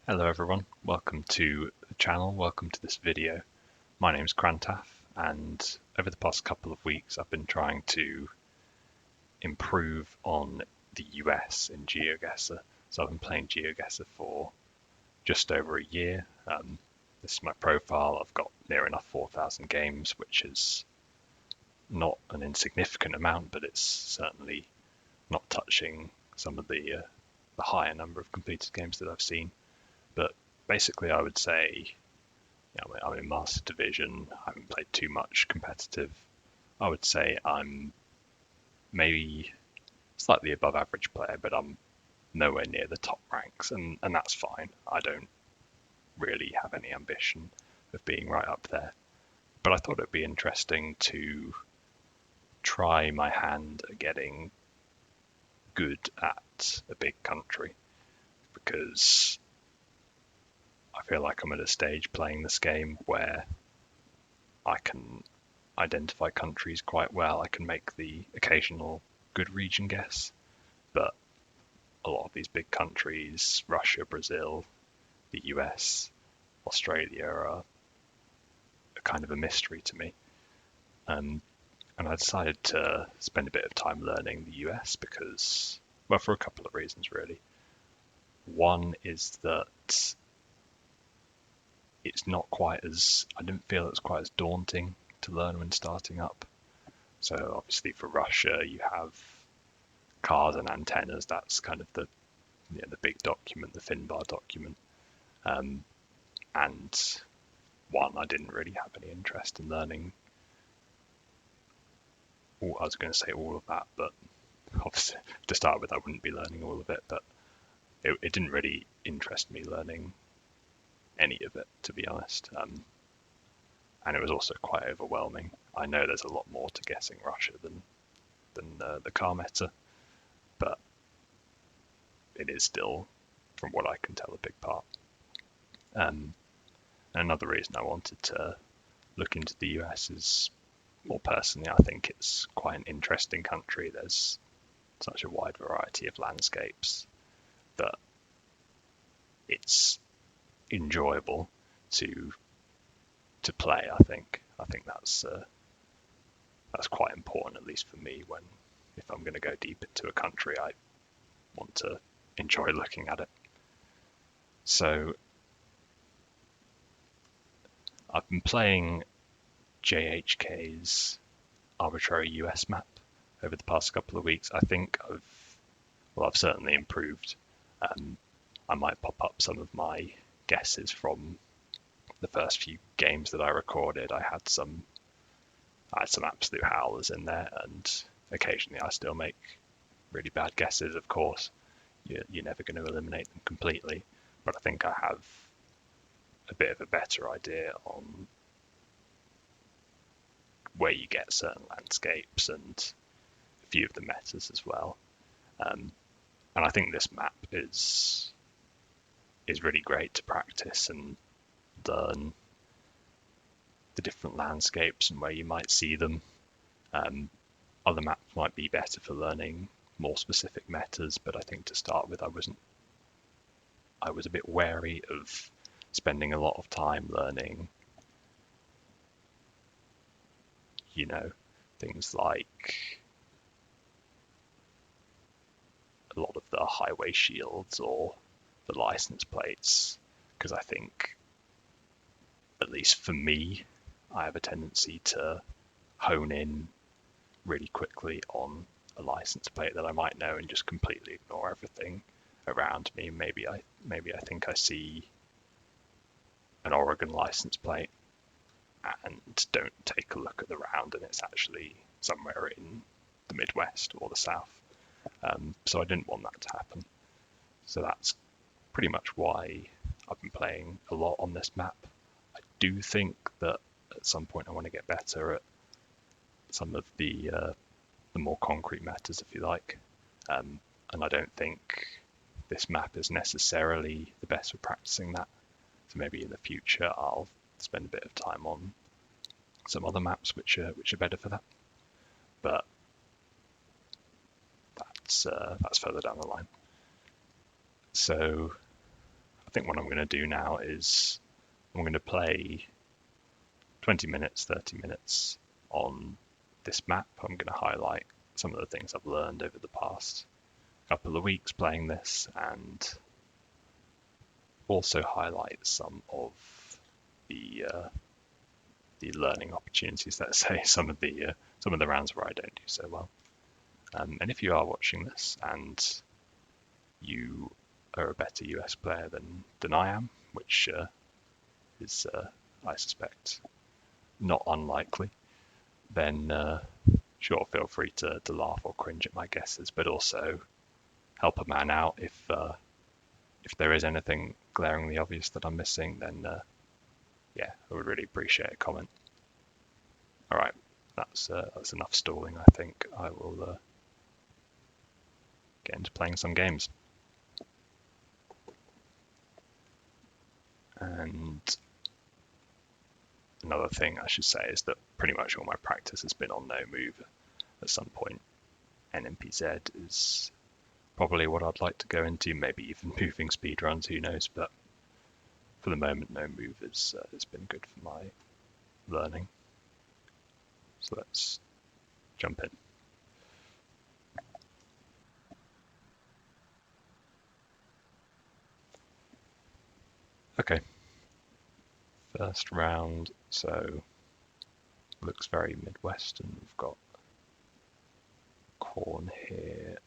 Hello everyone, welcome to the channel, welcome to this video. My name's Krantaf, and over the past couple of weeks I've been trying to improve on the US in Geoguessr. So I've been playing Geoguessr for just over a year. This is my profile. I've got near enough 4,000 games, which is not an insignificant amount, but it's certainly not touching some of the higher number of completed games that I've seen. But basically, I would say, I'm in Master Division. I haven't played too much competitive. I would say I'm maybe slightly above average player, but I'm nowhere near the top ranks, and that's fine. I don't really have any ambition of being right up there. But I thought it'd be interesting to try my hand at getting good at a big country, because I feel like I'm at a stage playing this game where I can identify countries quite well. I can make the occasional good region guess, but a lot of these big countries, Russia, Brazil, the US, Australia, are kind of a mystery to me. And I decided to spend a bit of time learning the US because, well, for a couple of reasons, really. One is that it's not quite as, I didn't feel it's quite as daunting to learn when starting up. So obviously for Russia, you have cars and antennas. That's kind of the big document, the Finbar document. And one, I didn't really have any interest in learning. I was going to say all of that, but obviously to start with, I wouldn't be learning all of it. But it didn't really interest me learning any of it, to be honest. And it was also quite overwhelming. I know there's a lot more to guessing Russia than the car meta, but it is still, from what I can tell, a big part. And another reason I wanted to look into the US is, more personally, I think it's quite an interesting country. There's such a wide variety of landscapes that it's enjoyable to play. I think that's quite important, at least for me. If I'm going to go deep into a country, I want to enjoy looking at it. So I've been playing JHK's Arbitrary US map over the past couple of weeks. I think I've certainly improved. I might pop up some of my guesses from the first few games that I recorded. I had some absolute howlers in there, and occasionally I still make really bad guesses. Of course, you're never going to eliminate them completely, but I think I have a bit of a better idea on where you get certain landscapes and a few of the metas as well. And I think this map is really great to practice and learn the different landscapes and where you might see them. Other maps might be better for learning more specific metas, but I think to start with, I was a bit wary of spending a lot of time learning, things like a lot of the highway shields or the license plates, because I think, at least for me, I have a tendency to hone in really quickly on a license plate that I might know and just completely ignore everything around me. Maybe I think I see an Oregon license plate and don't take a look at the round, and it's actually somewhere in the Midwest or the South. So I didn't want that to happen. So that's pretty much why I've been playing a lot on this map. I do think that at some point I want to get better at some of the more concrete metas, if you like. And I don't think this map is necessarily the best for practicing that. So maybe in the future I'll spend a bit of time on some other maps which are better for that. But that's further down the line. So I think what I'm going to do now is I'm going to play 20 minutes, 30 minutes on this map. I'm going to highlight some of the things I've learned over the past couple of weeks playing this, and also highlight some of the learning opportunities. Let's say some of the rounds where I don't do so well. And if you are watching this and you are a better US player than I am, which is I suspect not unlikely, then sure, feel free to laugh or cringe at my guesses, but also help a man out if there is anything glaringly obvious that I'm missing, then yeah, I would really appreciate a comment. All right, that's enough stalling. I think I will get into playing some games. And another thing I should say is that pretty much all my practice has been on no move at some point. NMPZ is probably what I'd like to go into, maybe even moving speedruns, who knows, but for the moment no move has been good for my learning. So let's jump in. Okay, first round, so looks very Midwestern. We've got corn here.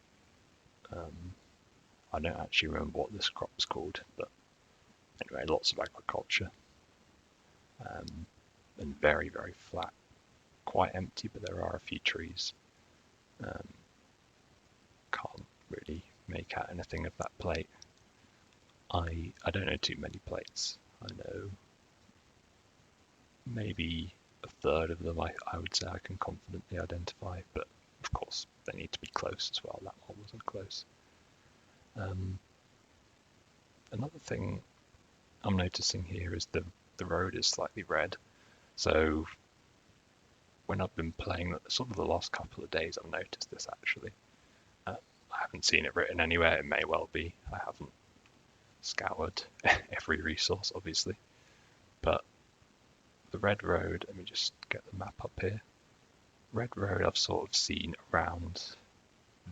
I don't actually remember what this crop's called, but anyway, lots of agriculture. And very, very flat. Quite empty, but there are a few trees. Can't really make out anything of that plate. I don't know too many plates. I know maybe a third of them I would say I can confidently identify, but of course they need to be close as well. That one wasn't close. Another thing I'm noticing here is the road is slightly red. So when I've been playing, sort of the last couple of days, I've noticed this actually. I haven't seen it written anywhere. It may well be. I haven't scoured every resource, obviously. But the red road, let me just get the map up here. Red road I've sort of seen around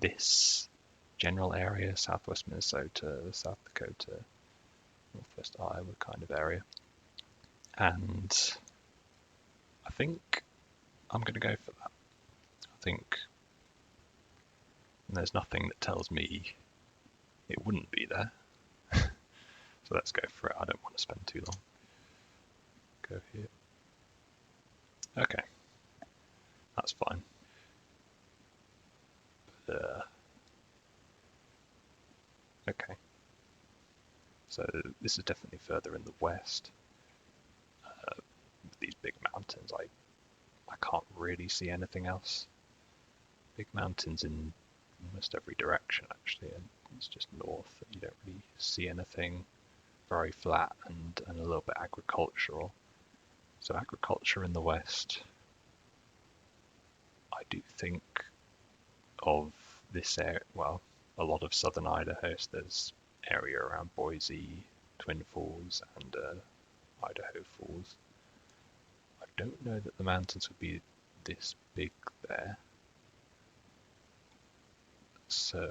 this general area, southwest Minnesota, South Dakota, northwest Iowa kind of area. And I think I'm going to go for that. I think there's nothing that tells me it wouldn't be there. So let's go for it. I don't want to spend too long. Go here. Okay, that's fine. Okay, so this is definitely further in the west. These big mountains, I can't really see anything else. Big mountains in almost every direction actually, and it's just north that you don't really see anything. Very flat and a little bit agricultural. So agriculture in the west. I do think of this area, well, a lot of southern Idaho. So there's area around Boise, Twin Falls, and Idaho Falls. I don't know that the mountains would be this big there. So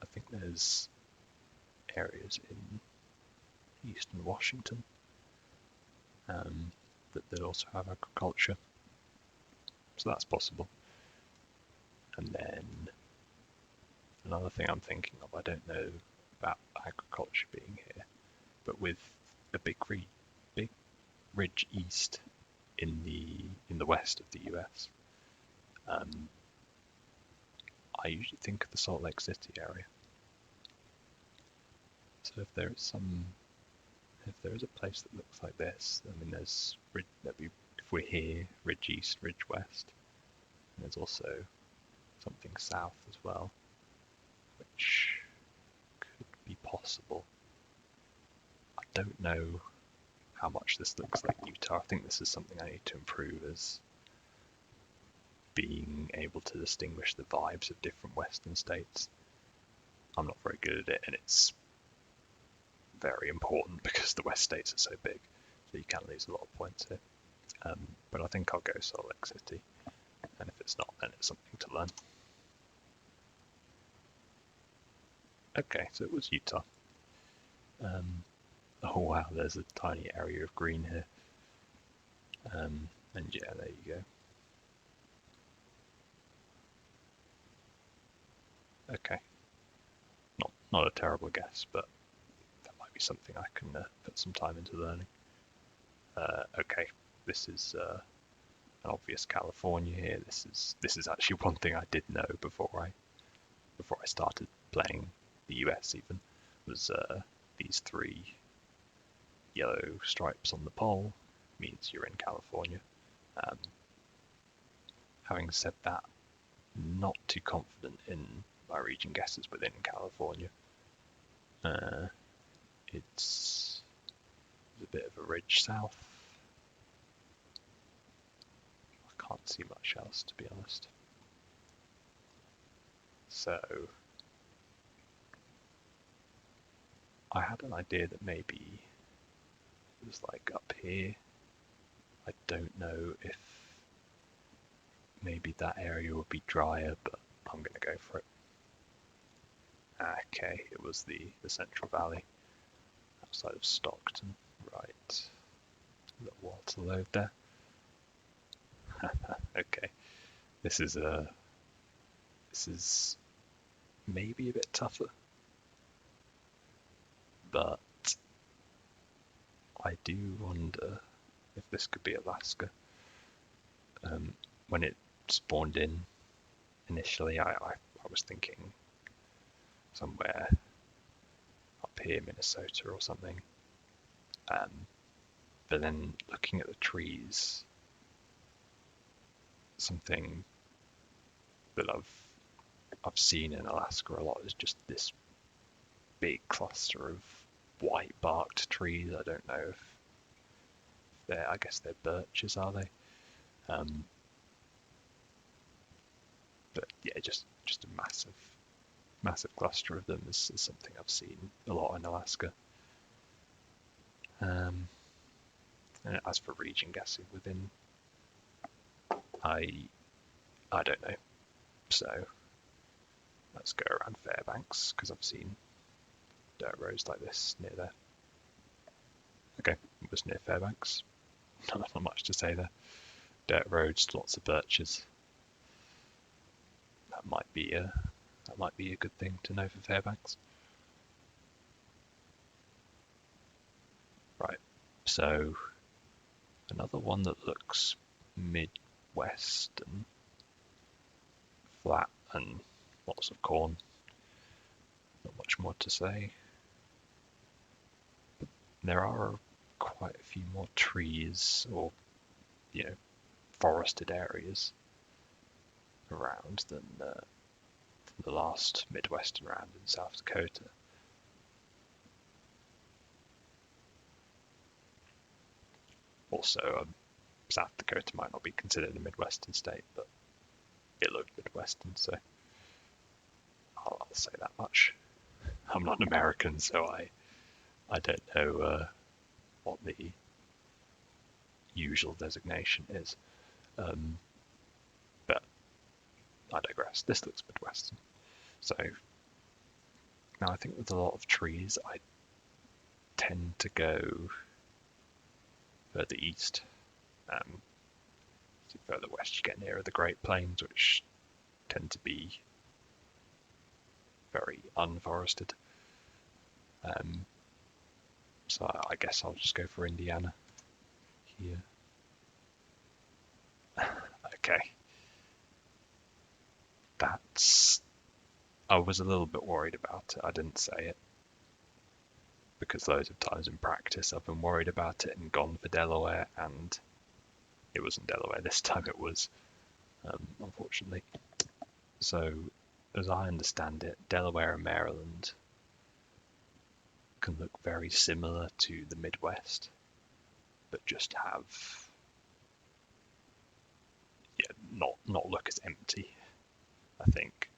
I think there's areas in eastern Washington that also have agriculture. So that's possible. And then another thing I'm thinking of, I don't know about agriculture being here, but with a big ridge east in the west of the US, I usually think of the Salt Lake City area. So if there is a place that looks like this, I mean, there's if we're here, ridge east, ridge west, and there's also something south as well, which could be possible. I don't know how much this looks like Utah. I think this is something I need to improve, as being able to distinguish the vibes of different western states. I'm not very good at it, and it's very important because the West States are so big, so you can lose a lot of points here. But I think I'll go Salt Lake City, and if it's not, then it's something to learn. Okay, so it was Utah. Oh wow, there's a tiny area of green here. And yeah, there you go. Okay, not a terrible guess, but that might be something I can put some time into learning. Okay, this is an obvious California here. This is actually one thing I did know before I started playing the US. Even was these 3 yellow stripes on the pole means you're in California. Having said that, not too confident in my region guesses within California. It's a bit of a ridge south. I can't see much else, to be honest. So I had an idea that maybe it was like up here. I don't know if maybe that area would be drier, but I'm going to go for it. Okay, it was the Central Valley outside of Stockton. Right. A little while to load there. Okay. This is maybe a bit tougher, but I do wonder if this could be Alaska. When it spawned in initially, I was thinking somewhere up here, Minnesota or something. But then looking at the trees, something that I've seen in Alaska a lot is just this big cluster of white barked trees. I don't know if I guess they're birches, are they? But yeah, just a massive cluster of them is something I've seen a lot in Alaska. And as for region guessing within, I don't know. So let's go around Fairbanks because I've seen dirt roads like this near there. Okay, it was near Fairbanks. Not much to say there. Dirt roads, lots of birches. That might be a good thing to know for Fairbanks. Right, so another one that looks Midwestern, flat and lots of corn. Not much more to say. But there are quite a few more trees or, forested areas around than the last Midwestern round in South Dakota. Also, South Dakota might not be considered a Midwestern state, but it looked Midwestern, so I'll say that much. I'm not an American, so I don't know what the usual designation is. But I digress. This looks Midwestern. So now I think with a lot of trees, I tend to go further east. So further west, you get nearer the Great Plains, which tend to be very unforested. So I guess I'll just go for Indiana here. Okay. I was a little bit worried about it. I didn't say it because loads of times in practice I've been worried about it and gone for Delaware, and it wasn't Delaware this time. It was, unfortunately. So, as I understand it, Delaware and Maryland can look very similar to the Midwest, but just have not look as empty, I think.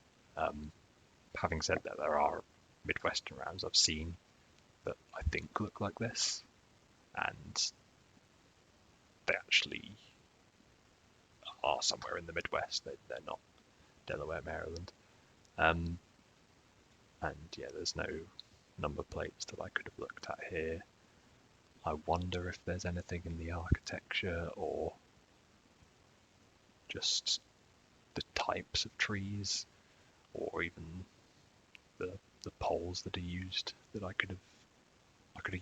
Having said that, there are Midwestern rounds I've seen that I think look like this, and they actually are somewhere in the Midwest. They're not Delaware, Maryland. And yeah, there's no number plates that I could have looked at here. I wonder if there's anything in the architecture or just the types of trees, or even the poles that are used that I could have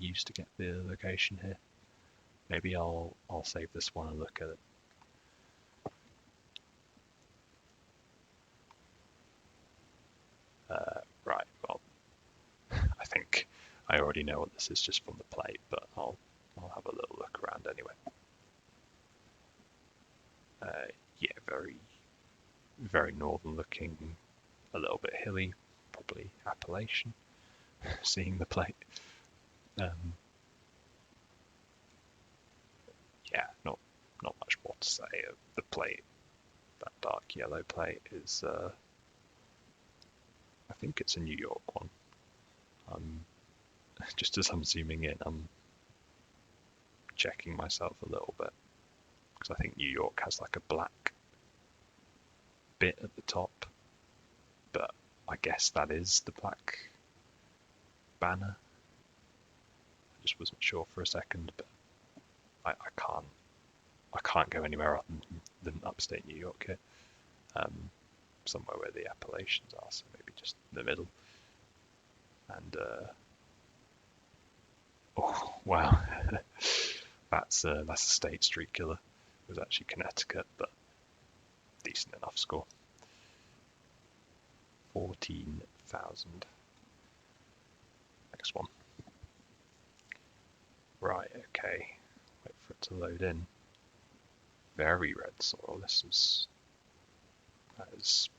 used to get the location here. Maybe I'll save this one and look at it. Right, well, I think I already know what this is just from the plate, but I'll have a little look around anyway. Yeah, very, very northern looking, a little bit hilly, probably Appalachian, seeing the plate. Yeah, not much more to say. The plate, that dark yellow plate, is I think it's a New York one. Just as I'm zooming in, I'm checking myself a little bit, because I think New York has like a black bit at the top, but I guess that is the black banner. I just wasn't sure for a second, but I can't go anywhere other than upstate New York here. Somewhere where the Appalachians are, so maybe just in the middle. And oh wow, that's a State Street killer. It was actually Connecticut, but decent enough score. 14,000. Next one. Right, okay. Wait for it to load in. Very red soil. That is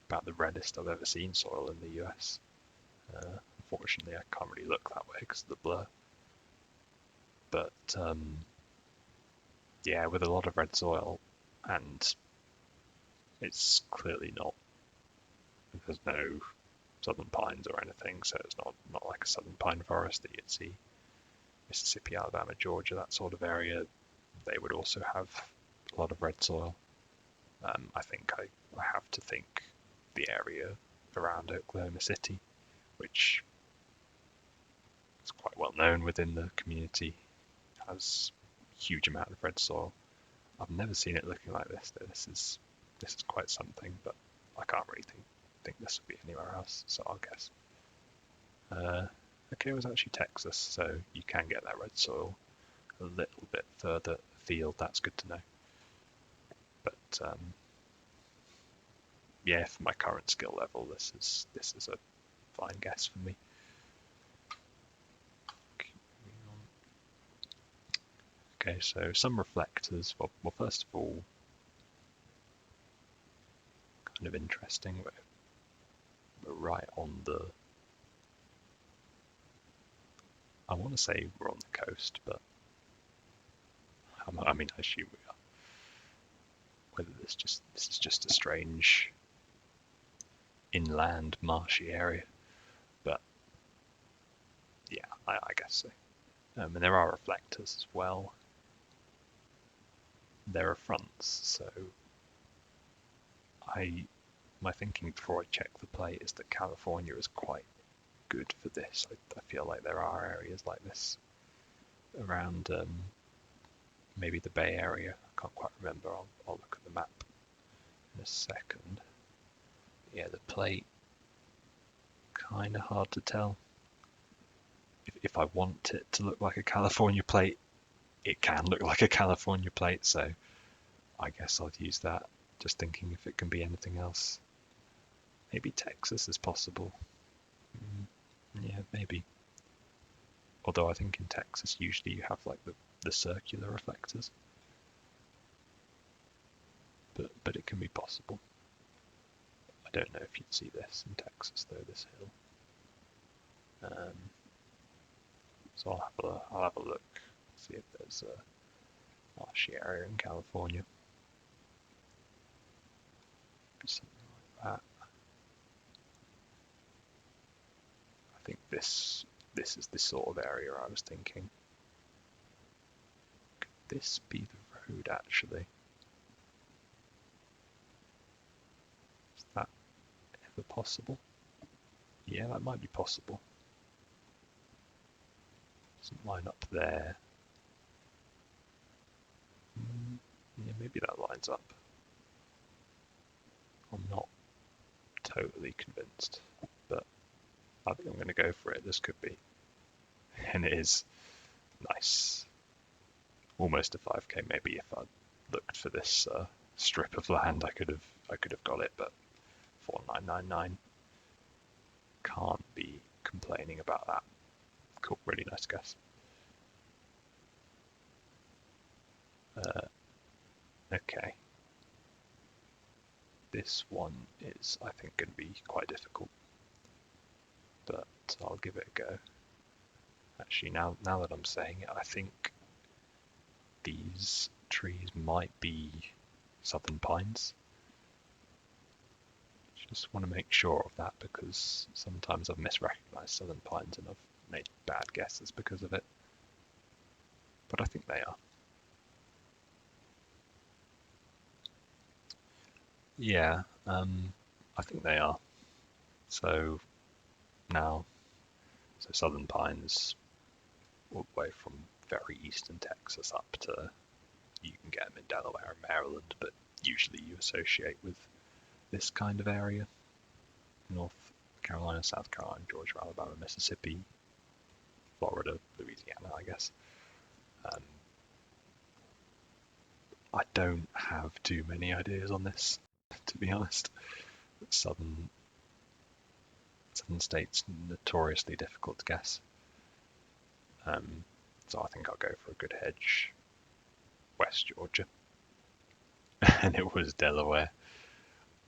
about the reddest I've ever seen soil in the US. Unfortunately, I can't really look that way because of the blur. But yeah, with a lot of red soil, and it's clearly not. There's no southern pines or anything, so it's not like a southern pine forest that you'd see. Mississippi, Alabama, Georgia, that sort of area, they would also have a lot of red soil. I think I have to think the area around Oklahoma City, which is quite well known within the community, has a huge amount of red soil. I've never seen it looking like this though. This is quite something, but I can't really think this would be anywhere else, so I'll guess. Okay, it was actually Texas, so you can get that red soil a little bit further afield. That's good to know. But yeah, for my current skill level, this is a fine guess for me. Okay, so some reflectors. Well, first of all, kind of interesting. We're right on the. I want to say we're on the coast, but I mean, I assume we are. Whether this is just a strange inland marshy area, but yeah, I guess so. And there are reflectors as well. There are fronts, so my thinking before I check the plate is that California is quite good for this. I feel like there are areas like this around maybe the Bay Area. I can't quite remember. I'll look at the map in a second. Yeah, the plate, kind of hard to tell. If I want it to look like a California plate, it can look like a California plate, so I guess I'll use that. Just thinking if it can be anything else. Maybe Texas is possible. Yeah, maybe. Although I think in Texas usually you have like the circular reflectors. But it can be possible. I don't know if you'd see this in Texas though, this hill. So I'll have a look, see if there's a marshy area in California. Something like that. I think this this is the sort of area I was thinking. Could this be the road, actually? Is that ever possible? Yeah, that might be possible. Doesn't line up there. Yeah, maybe that lines up. I'm not totally convinced, but I think I'm going to go for it. This could be. And it is. Nice. Almost a 5k. Maybe if I'd looked for this strip of land, I could have got it, but 4999. Can't be complaining about that. Cool, really nice guess. Okay. This one is, I think, going to be quite difficult, but I'll give it a go. Actually, now that I'm saying it, I think these trees might be southern pines. Just want to make sure of that because sometimes I've misrecognized southern pines and I've made bad guesses because of it. But I think they are. Yeah, I think they are. So now, southern pines all the way from very eastern Texas up to, you can get them in Delaware and Maryland, but usually you associate with this kind of area. North Carolina, South Carolina, Georgia, Alabama, Mississippi, Florida, Louisiana, I guess. I don't have too many ideas on this, to be honest. Southern states notoriously difficult to guess. So I think I'll go for a good hedge. West Georgia. And it was Delaware.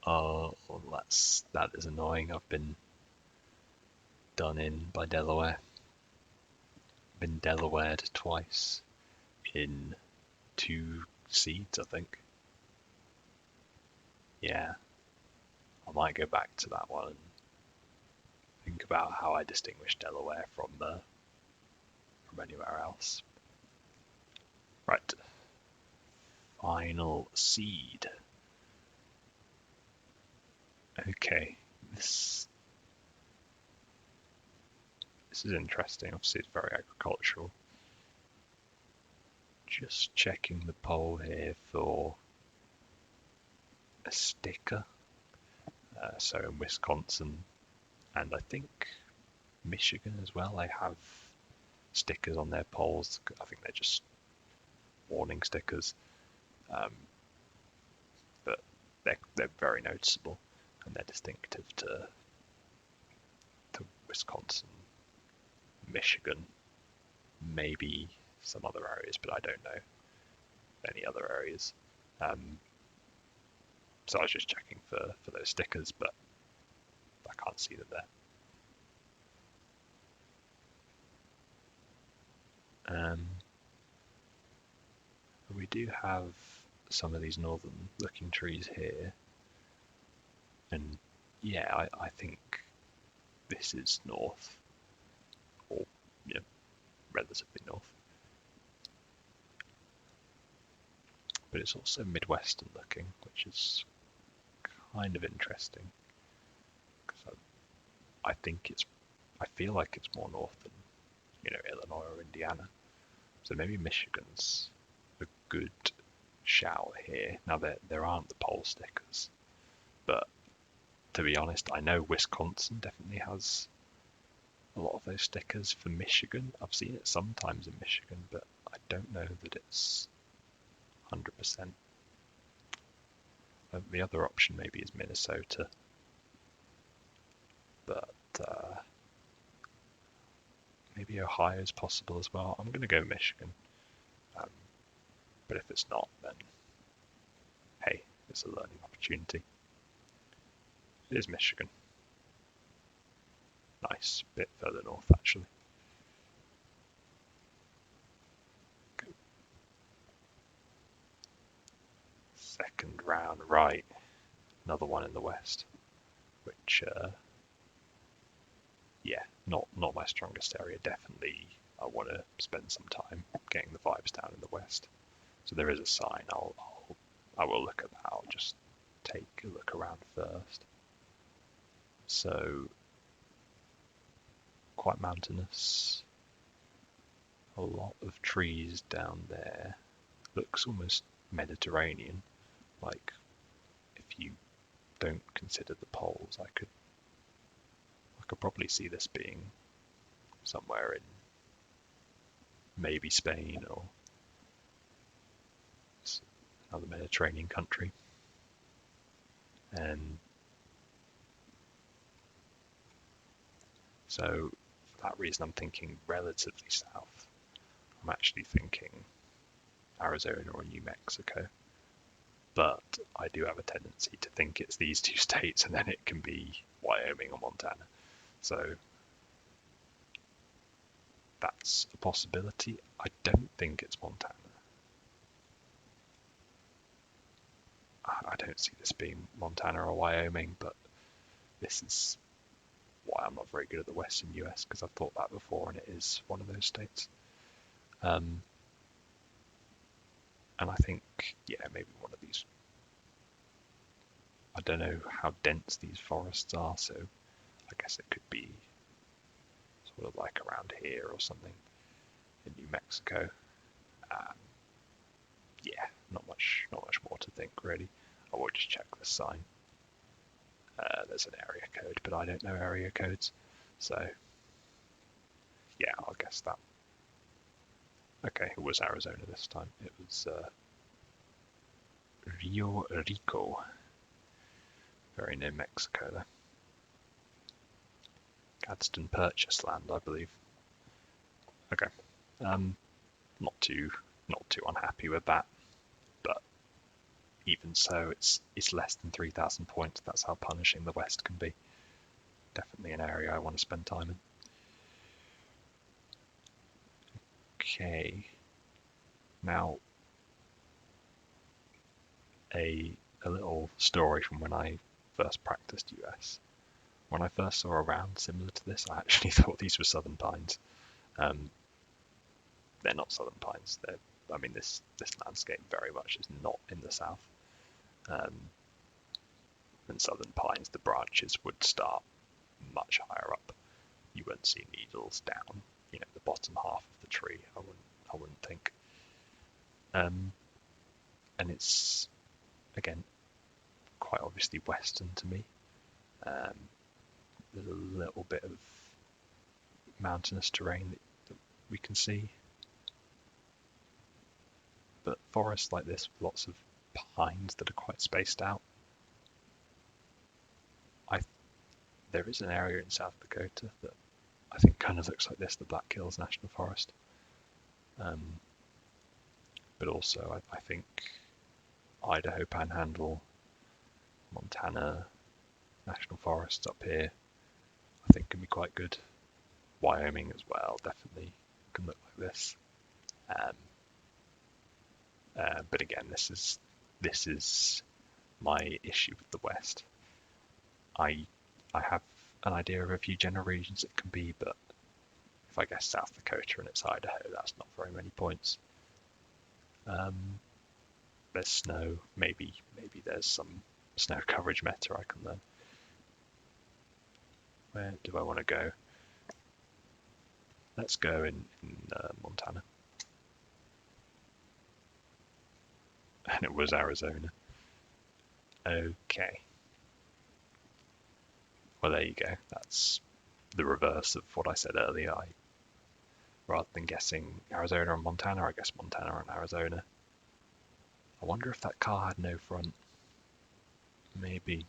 Oh, that is annoying. I've been done in by Delaware. Been Delawared twice in 2 seeds, I think. Yeah, I might go back to that one and think about how I distinguish Delaware from anywhere else. Right. Final seed. Okay, this is interesting. Obviously, it's very agricultural. Just checking the poll here for a sticker. So in Wisconsin, and I think Michigan as well, they have stickers on their polls. I think they're just warning stickers, but they're very noticeable and they're distinctive to Wisconsin, Michigan, maybe some other areas, but I don't know any other areas. So I was just checking for those stickers, but I can't see them there. We do have some of these northern looking trees here, and yeah, I think this is north, or relatively north. But it's also Midwestern looking, which is kind of interesting. Because I feel like it's more north than, Illinois or Indiana. So maybe Michigan's a good shout here. Now there aren't the poll stickers, but to be honest, I know Wisconsin definitely has a lot of those stickers. For Michigan, I've seen it sometimes in Michigan, but I don't know that it's 100%. The other option maybe is Minnesota, but maybe Ohio is possible as well. I'm going to go Michigan, but if it's not, then hey, it's a learning opportunity. It is Michigan. Nice, bit further north actually. Okay. Second round, right. Another one in the west, which, yeah, not my strongest area. Definitely, I want to spend some time getting the vibes down in the west. So there is a sign. I will look at that. I'll just take a look around first. So quite mountainous. A lot of trees down there. Looks almost Mediterranean. Like if you don't consider the poles, I could probably see this being somewhere in maybe Spain or another Mediterranean country. And so for that reason I'm thinking relatively south. I'm actually thinking Arizona or New Mexico. But I do have a tendency to think it's these two states, and then it can be Wyoming or Montana. So that's a possibility. I don't think it's Montana. I don't see this being Montana or Wyoming, but this is why I'm not very good at the Western US, because I've thought that before, and it is one of those states. And I think, yeah, maybe one of these. I don't know how dense these forests are, so I guess it could be sort of like around here or something in New Mexico. Yeah, not much more to think really. I will just check the sign. There's an area code, but I don't know area codes, so yeah, I'll guess that. Okay, it was Arizona this time. It was Rio Rico, very near Mexico there. Gadsden Purchase land, I believe. Okay, not too unhappy with that, but even so, it's less than 3,000 points. That's how punishing the West can be. Definitely an area I want to spend time in. Okay, now a little story from when I first practiced US. When I first saw a round similar to this, I actually thought these were southern pines. They're not southern pines. This landscape very much is not in the south. And southern pines, the branches would start much higher up. You wouldn't see needles down, the bottom half of the tree. I wouldn't think. And it's again quite obviously western to me. There's a little bit of mountainous terrain that we can see, but forests like this with lots of pines that are quite spaced out. There is an area in South Dakota that I think kind of looks like this, the Black Hills National Forest. But also I think Idaho Panhandle, Montana National Forests up here, I think can be quite good. Wyoming as well, definitely can look like this. But again, this is my issue with the West. I have an idea of a few general regions it can be, but if I guess South Dakota and it's Idaho, that's not very many points. There's snow, maybe there's some snow coverage meta I can learn. Where do I want to go? Let's go in Montana. And it was Arizona. Okay. Well, there you go. That's the reverse of what I said earlier. Rather than guessing Arizona and Montana, I guess Montana and Arizona. I wonder if that car had no front. Maybe.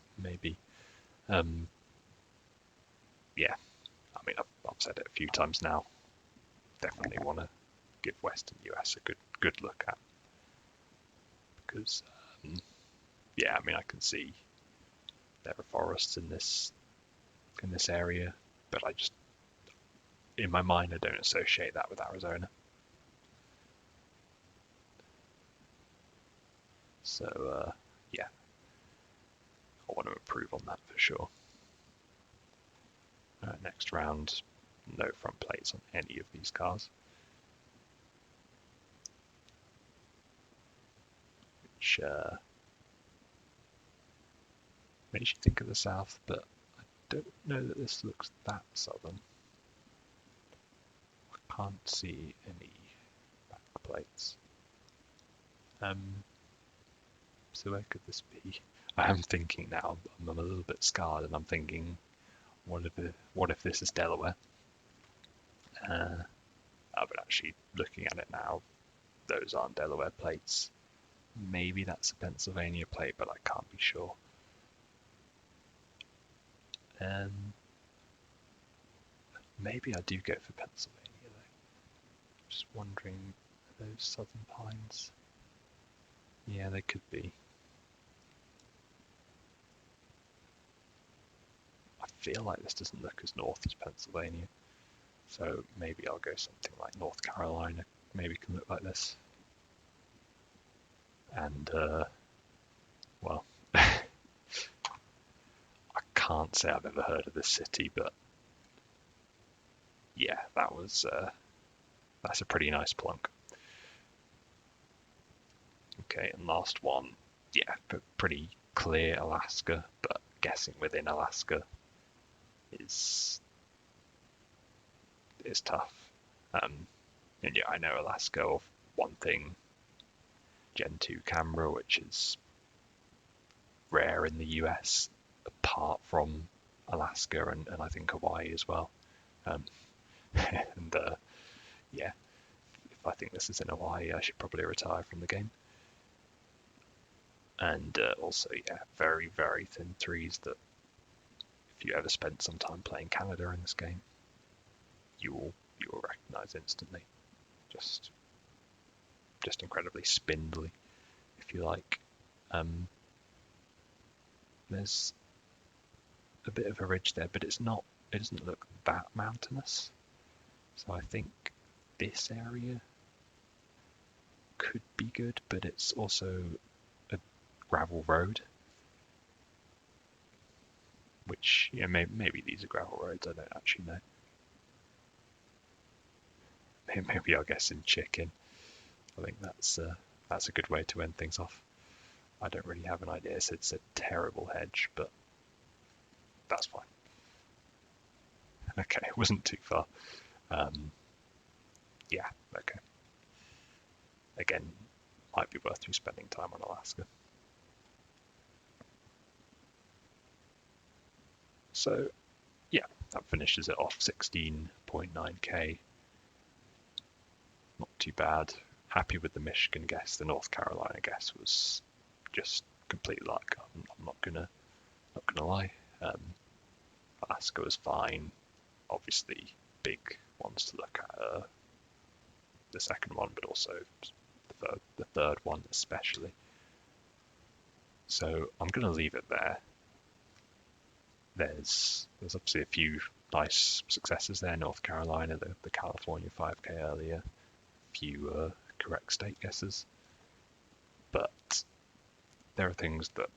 Yeah. I mean, I've said it a few times now. Definitely want to give Western US a good look at, because yeah, I mean, I can see there are forests in this area, but I just, in my mind, I don't associate that with Arizona. So yeah, I want to improve on that for sure. Next round, no front plates on any of these cars. Which makes you think of the south, but I don't know that this looks that southern. I can't see any back plates. So where could this be? I am thinking now, I'm a little bit scarred, and I'm thinking, what if this is Delaware? But actually, looking at it now, those aren't Delaware plates. Maybe that's a Pennsylvania plate, but I can't be sure. Maybe I do go for Pennsylvania though. Just wondering, are those Southern Pines? Yeah, they could be. I feel like this doesn't look as north as Pennsylvania, so maybe I'll go something like North Carolina. Maybe can look like this. And well, I can't say I've ever heard of this city, but yeah, that's a pretty nice plunk. Okay, and last one, yeah, pretty clear Alaska, but guessing within Alaska is tough. And yeah, I know Alaska of one thing, Gen 2 camera, which is rare in the US, apart from Alaska and I think Hawaii as well. And yeah, if I think this is in Hawaii, I should probably retire from the game. And also, yeah, very, very thin threes that if you ever spent some time playing Canada in this game, you will recognize instantly. Just incredibly spindly, if you like. There's a bit of a ridge there, but it doesn't look that mountainous. So I think this area could be good, but it's also a gravel road, which, yeah, maybe these are gravel roads, I don't actually know. Maybe I'll guess in chicken. I think that's a good way to end things off. I don't really have an idea, so it's a terrible hedge, but that's fine. Okay, it wasn't too far. Yeah, okay. Again, might be worth you spending time on Alaska. So, yeah, that finishes it off, 16.9k. Not too bad. Happy with the Michigan guess. The North Carolina guess was just complete luck. I'm not gonna lie. Alaska was fine. Obviously, big ones to look at. The second one, but also the third one especially. So I'm gonna leave it there. There's obviously a few nice successes there. North Carolina, the California 5K earlier, a few correct state guesses, but there are things that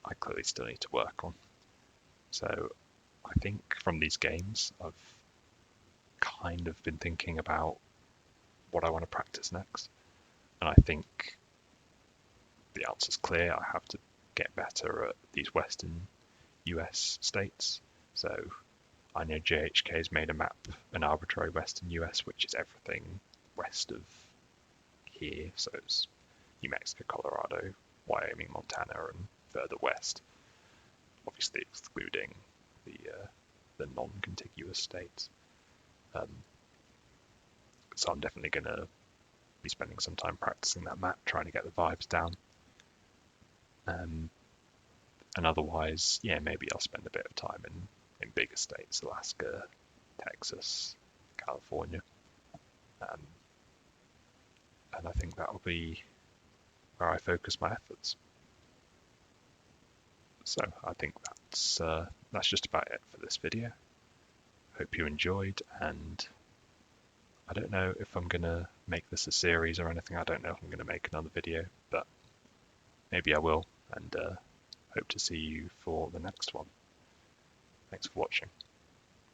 I clearly still need to work on. So I think from these games, I've kind of been thinking about what I want to practice next, and I think the answer's clear. I have to get better at these Western US states. So I know JHK's made a map, An Arbitrary Western US, which is everything west of here. So it's New Mexico, Colorado, Wyoming, Montana, and further west. Obviously excluding the non-contiguous states. So I'm definitely going to be spending some time practicing that map, trying to get the vibes down. And otherwise, yeah, maybe I'll spend a bit of time in bigger states, Alaska, Texas, California. And I think that will be where I focus my efforts. So I think that's just about it for this video. Hope you enjoyed, and I don't know if I'm going to make this a series or anything. I don't know if I'm going to make another video, but maybe I will, and hope to see you for the next one. Thanks for watching.